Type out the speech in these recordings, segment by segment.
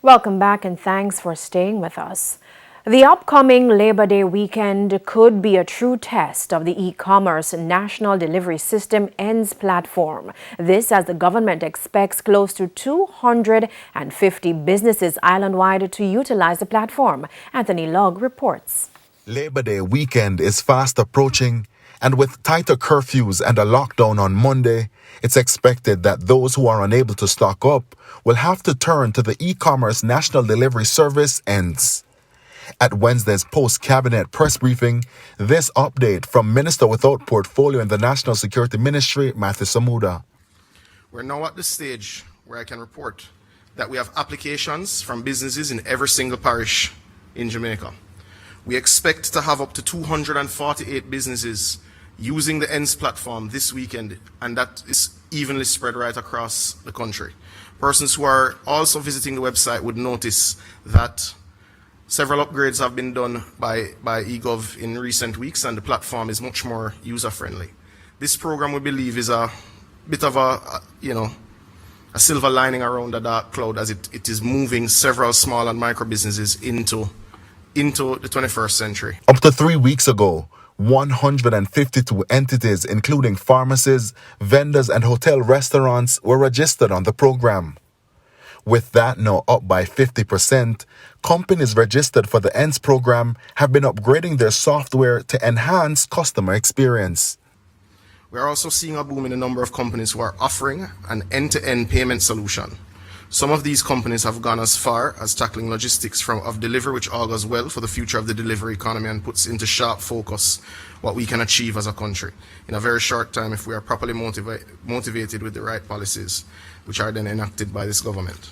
Welcome back and thanks for staying with us. The upcoming Labor Day weekend could be a true test of the e-commerce National Delivery System ENDS platform. This as the government expects close to 250 businesses island-wide to utilize the platform. Anthony Logg reports. Labor Day weekend is fast approaching, and with tighter curfews and a lockdown on Monday, it's expected that those who are unable to stock up will have to turn to the e-commerce National Delivery Service ENDS. At Wednesday's post-cabinet press briefing, this update from Minister without Portfolio in the National Security Ministry, Matthew Samuda. We're now at the stage where I can report that we have applications from businesses in every single parish in Jamaica. We expect to have up to 248 businesses using the ENDS platform this weekend, and that is evenly spread right across the country. Persons who are also visiting the website would notice that several upgrades have been done by eGov in recent weeks, and the platform is much more user-friendly. This program, we believe, is a bit of a silver lining around the dark cloud, as it is moving several small and micro businesses into the 21st century. Up to 3 weeks ago, 152 entities, including pharmacies, vendors, and hotel restaurants, were registered on the program. With that now up by 50%, companies registered for the ENDS program have been upgrading their software to enhance customer experience. We are also seeing a boom in the number of companies who are offering an end-to-end payment solution. Some of these companies have gone as far as tackling logistics of delivery, which augurs well for the future of the delivery economy and puts into sharp focus what we can achieve as a country in a very short time if we are properly motivated with the right policies, which are then enacted by this government.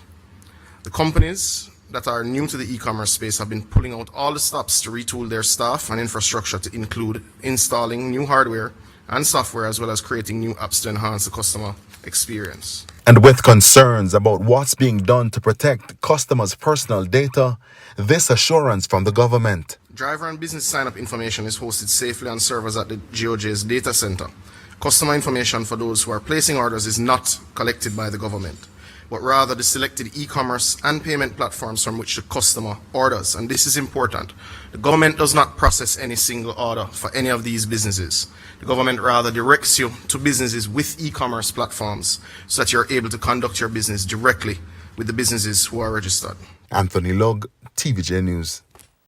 The companies that are new to the e-commerce space have been pulling out all the stops to retool their staff and infrastructure to include installing new hardware and software, as well as creating new apps to enhance the customer experience. And with concerns about what's being done to protect customers' personal data, this assurance from the government. Driver and business sign-up information is hosted safely on servers at the GOJ's data center. Customer information for those who are placing orders is not collected by the government, but rather the selected e-commerce and payment platforms from which the customer orders. And this is important. The government does not process any single order for any of these businesses. The government rather directs you to businesses with e-commerce platforms so that you're able to conduct your business directly with the businesses who are registered. Anthony Logg, TVJ News.